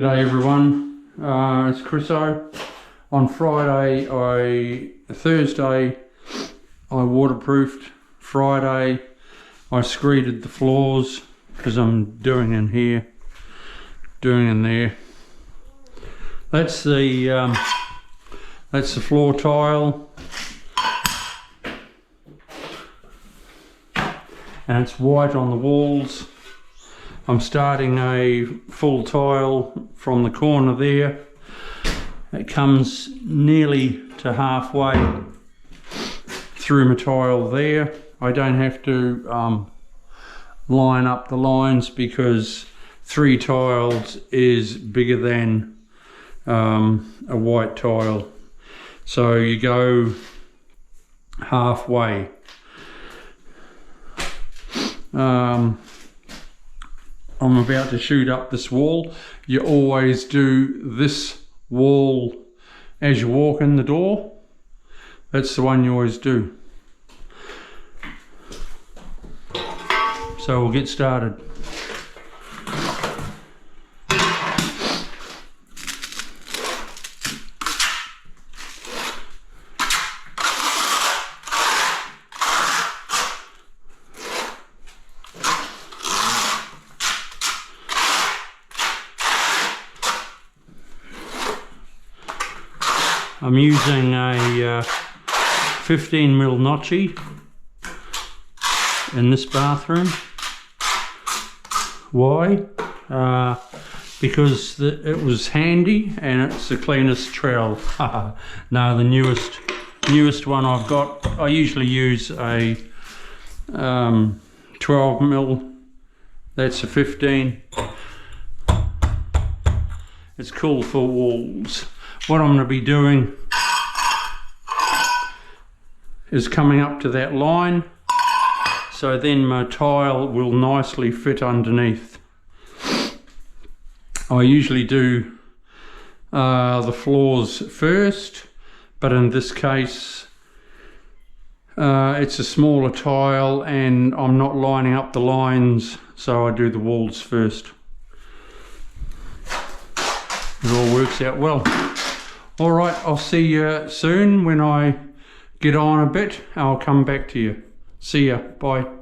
G'day everyone, it's Chris O. On Thursday I waterproofed, Friday I screeded the floors because I'm doing in here, doing in there. That's the floor tile, and it's white on the walls. I'm starting a full tile from the corner there. It comes nearly to halfway through my tile there. I don't have to line up the lines because 3 tiles is bigger than a white tile. So you go halfway. I'm about to shoot up this wall. You always do this wall as you walk in the door. That's the one you always do. So we'll get started. I'm using a 15mm notchy in this bathroom. Why? Because it was handy and it's the cleanest trowel. No, the newest one I've got. I usually use a 12mm. That's a 15. It's cool for walls. What I'm going to be doing is coming up to that line, so then my tile will nicely fit underneath. I usually do the floors first, but in this case it's a smaller tile and I'm not lining up the lines, so I do the walls first. It all works out well. Alright, I'll see you soon when I get on a bit. I'll come back to you. See ya. Bye.